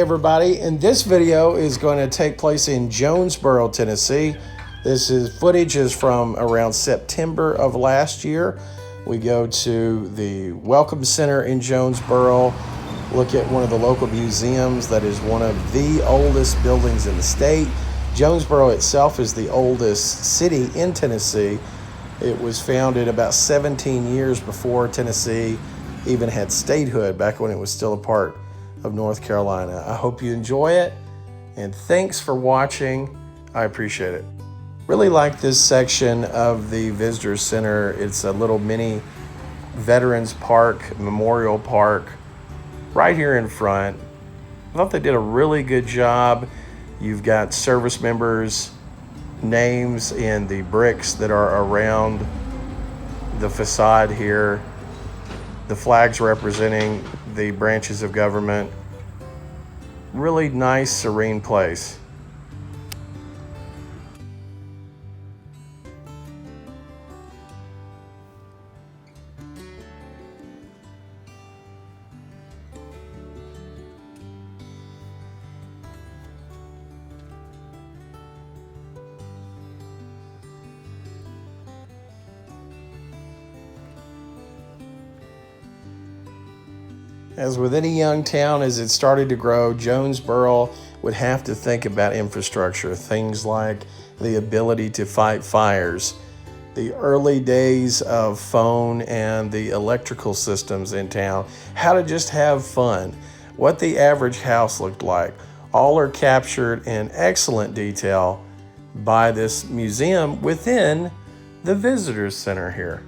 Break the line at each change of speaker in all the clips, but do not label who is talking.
everybody, and this video is going to take place in Jonesborough, Tennessee. Footage is from around September of last year. We go to the Welcome Center in Jonesborough, look at one of the local museums that is one of the oldest buildings in the state. Jonesborough itself is the oldest city in Tennessee. It was founded about 17 years before Tennessee even had statehood, back when it was still a part of North Carolina. I hope you enjoy it, and thanks for watching. I appreciate it. Really like this section of the Visitor Center. It's a little mini Veterans Park, Memorial Park, right here in front. I thought they did a really good job. You've got service members' names in the bricks that are around the facade here. The flags representing the branches of government. Really nice, serene place. As with any young town, as it started to grow, Jonesborough would have to think about infrastructure, things like the ability to fight fires, the early days of phone and the electrical systems in town, how to just have fun, what the average house looked like. All are captured in excellent detail by this museum within the Visitor Center here.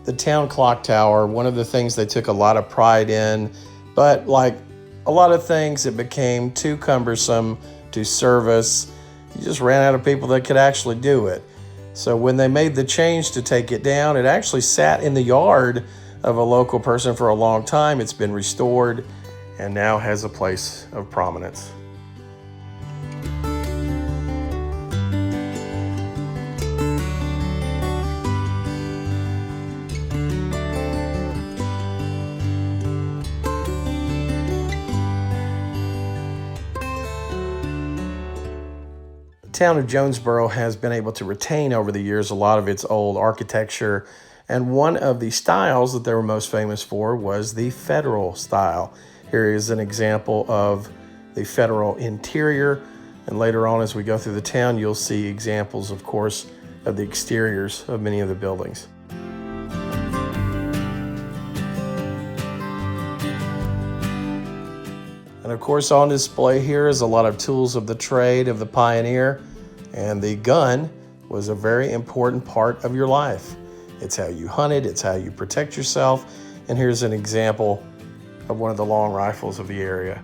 The town clock tower, one of the things they took a lot of pride in, but like a lot of things, it became too cumbersome to service. You just ran out of people that could actually do it. So when they made the change to take it down, it actually sat in the yard of a local person for a long time. It's been restored and now has a place of prominence. The town of Jonesborough has been able to retain over the years a lot of its old architecture, and one of the styles that they were most famous for was the Federal style. Here is an example of the Federal interior, and later on as we go through the town you'll see examples, of course, of the exteriors of many of the buildings. And of course on display here is a lot of tools of the trade of the pioneer, and the gun was a very important part of your life. It's how you hunted, it's how you protect yourself, and here's an example of one of the long rifles of the area.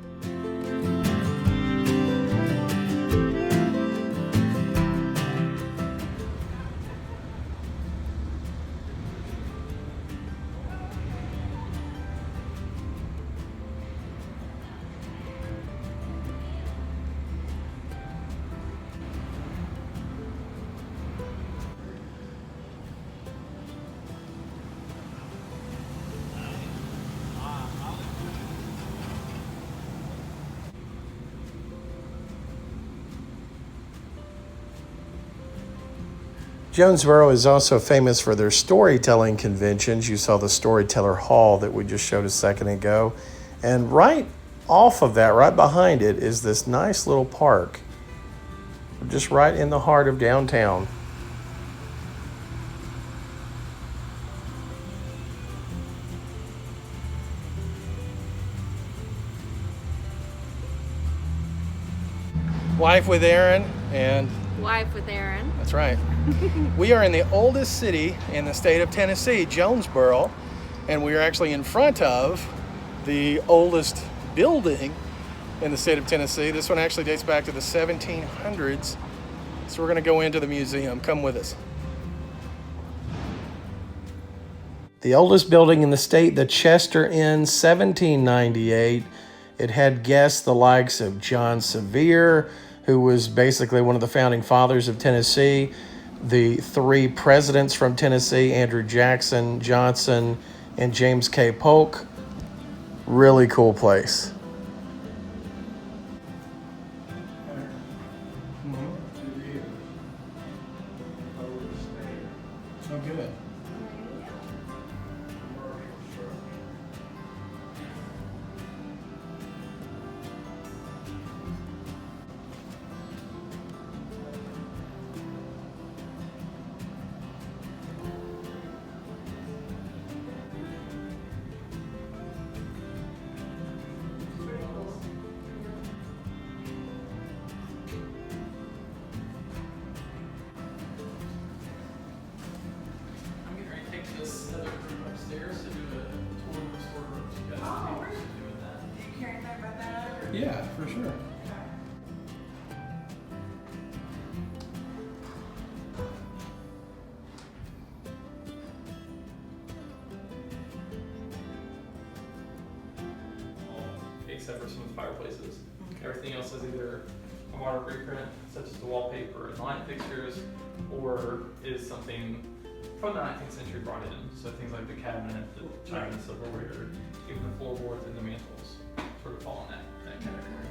Jonesborough is also famous for their storytelling conventions. You saw the Storyteller Hall that we just showed a second ago. And right off of that, right behind it, is this nice little park, just right in the heart of downtown. Wife with Aaron and...
Wife with Aaron.
That's right. We are in the oldest city in the state of Tennessee, Jonesborough, and we are actually in front of the oldest building in the state of Tennessee. This one actually dates back to the 1700s. So we're going to go into the museum. Come with us. The oldest building in the state, the Chester Inn, 1798. It had guests the likes of John Sevier, who was basically one of the founding fathers of Tennessee, the three presidents from Tennessee, Andrew Jackson, Johnson, and James K. Polk. Really cool place. So good. This other group upstairs to do a tour of the storerooms. You guys are doing that.
Do you care anything about that? Or?
Yeah, for sure. Except for some of the fireplaces. Okay. Everything else is either a modern reprint, such as the wallpaper and light fixtures, or is something from the 19th century brought in. So things like the cabinet, the china and silverware, even the floorboards and the mantles sort of fall in that category.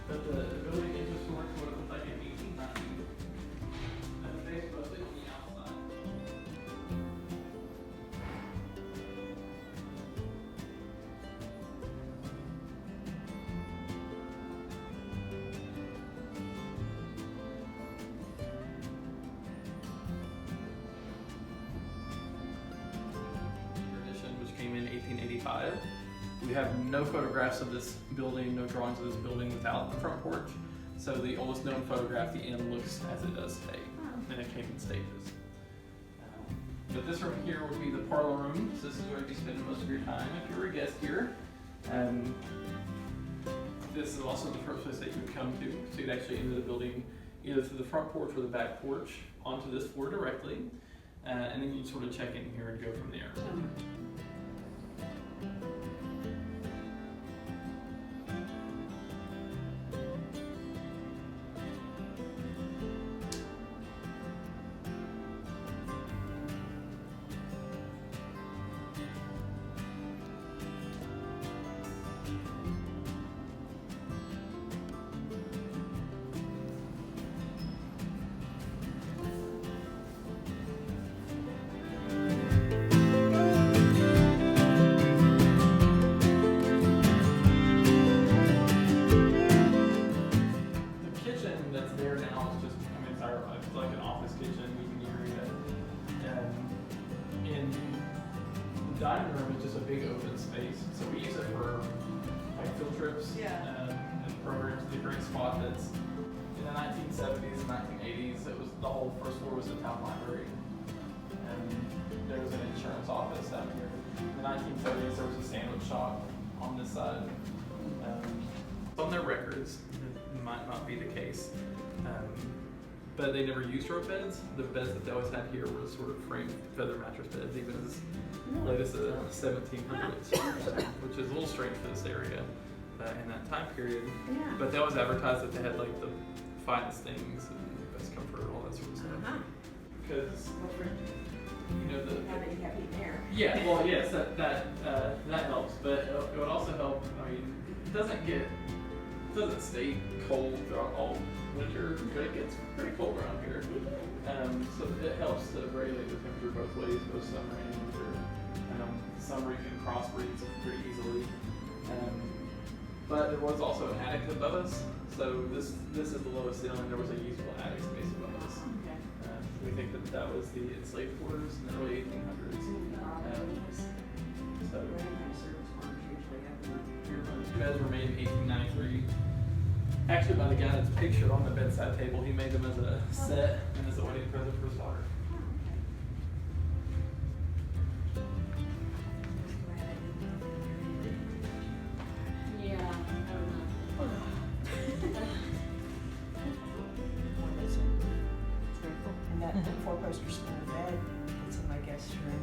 But the building is just sort of what it looked like in 1890. And the base mostly on the outside. Came in 1885. We have no photographs of this building, no drawings of this building without the front porch. So the oldest known photograph, the inn looks as it does today, and it came in stages. But this room here would be the parlor room. So this is where you'd be spending most of your time if you were a guest here. This is also the first place that you would come to. So you'd actually enter the building either through the front porch or the back porch onto this floor directly. And then you'd sort of check in here and go from there. Dining room is just a big open space, so we use it for like field trips and programs. It's a great spot. That's in the 1970s and 1980s. It was the whole first floor was the town library, and there was an insurance office out here. In the 1930s, there was a sandwich shop on this side. On their records, it might not be the case. But they never used rope beds. The beds that they always had here were sort of framed feather mattress beds, even as late as the 1700s, which is a little strange for this area in that time period.
Yeah.
But they always advertised that they had like the finest things and best comfort and all that sort of stuff. Because you know the.
Now that you have heat and air.
Yeah. Well, yes, that helps, but it would also help. I mean, it doesn't stay cold throughout
winter, but it gets pretty cold around here. So it helps to regulate the temperature both ways, both summer and winter. Summer you can crossbreed pretty easily. But there was also an attic above us, so this is the lowest ceiling. There was a usable attic space above us. We think that was the enslaved quarters in the early 1800s. So these beds were made in 1893. Actually, by the guy that's pictured on the bedside table, he made them as a set and as a wedding present for his daughter.
And that four-poster spinner bed, it's in my guest room.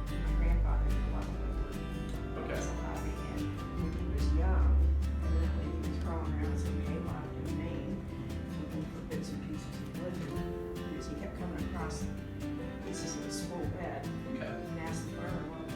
My grandfather did a lot of work.
Okay.
So I began, when he was young, evidently he was crawling around some hayloft in Maine, looking for bits and pieces of wood. And as he kept coming across pieces of this full bed,
Okay.
he asked the farmer, well,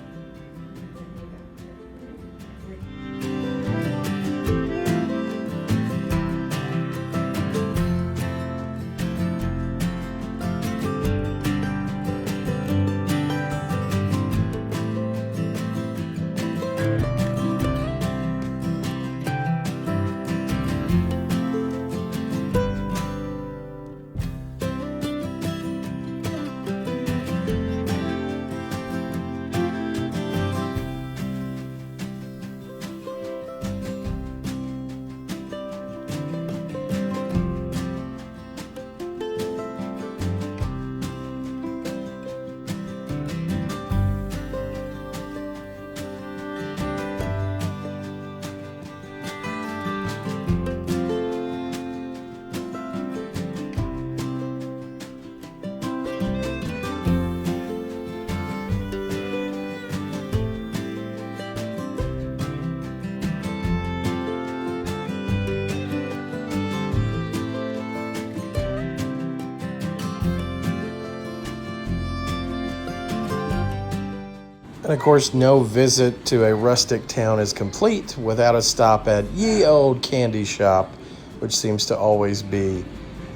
And of course, no visit to a rustic town is complete without a stop at Ye Old Candy Shop, which seems to always be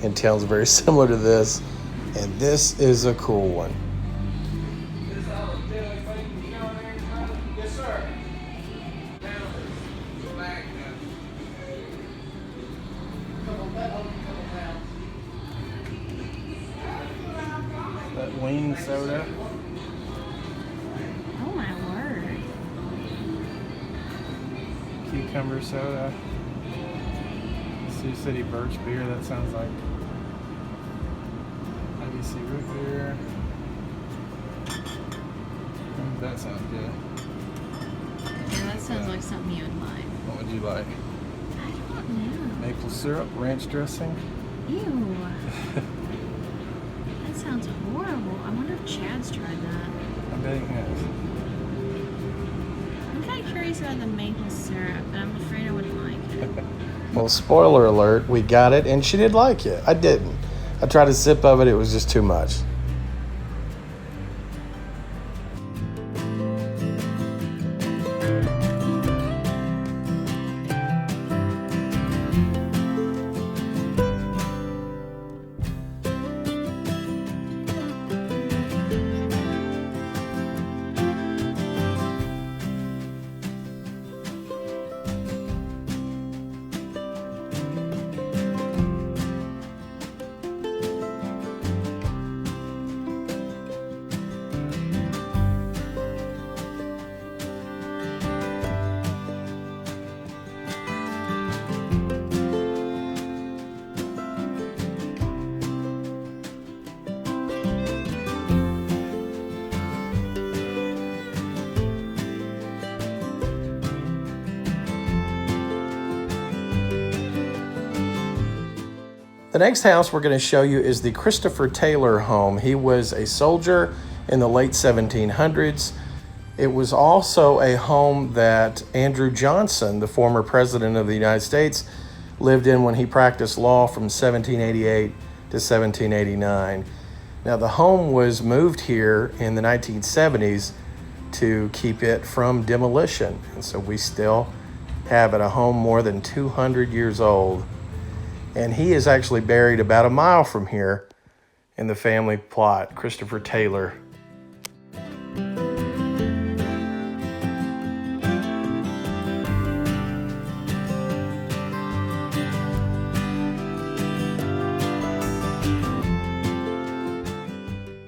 in towns very similar to this. And this is a cool one.
Yes, sir. That wing soda.
Oh my word.
Cucumber soda. Sioux City birch beer, that sounds like IBC root beer. That sounds good.
Yeah, that sounds like something you would like.
What would you like?
I don't know.
Maple syrup, ranch dressing?
Ew. That sounds horrible. I wonder if Chad's tried that.
I bet he has.
I'm kind of curious about the maple syrup, but I'm afraid I wouldn't like it.
Well, spoiler alert, we got it and she did like it. I didn't. I tried a sip of it, it was just too much. The next house we're going to show you is the Christopher Taylor home. He was a soldier in the late 1700s. It was also a home that Andrew Johnson, the former president of the United States, lived in when he practiced law from 1788 to 1789. Now, the home was moved here in the 1970s to keep it from demolition. And so we still have it, a home more than 200 years old. And he is actually buried about a mile from here in the family plot, Christopher Taylor.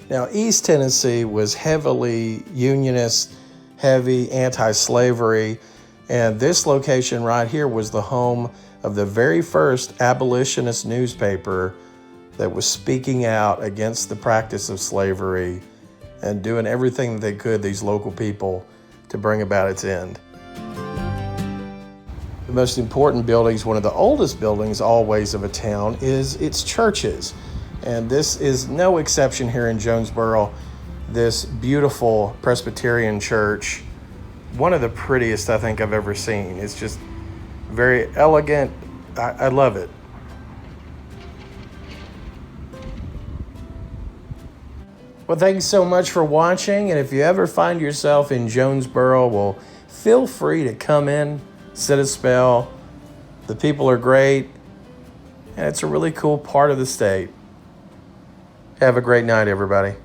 Now, East Tennessee was heavily Unionist, heavy anti-slavery, and this location right here was the home of the very first abolitionist newspaper that was speaking out against the practice of slavery and doing everything that they could, these local people, to bring about its end. The most important buildings, one of the oldest buildings always of a town, is its churches. And this is no exception here in Jonesborough. This beautiful Presbyterian church, one of the prettiest I think I've ever seen. It's just very elegant. I love it. Well, thanks so much for watching. And if you ever find yourself in Jonesborough, well, feel free to come in, sit a spell. The people are great, and it's a really cool part of the state. Have a great night, everybody.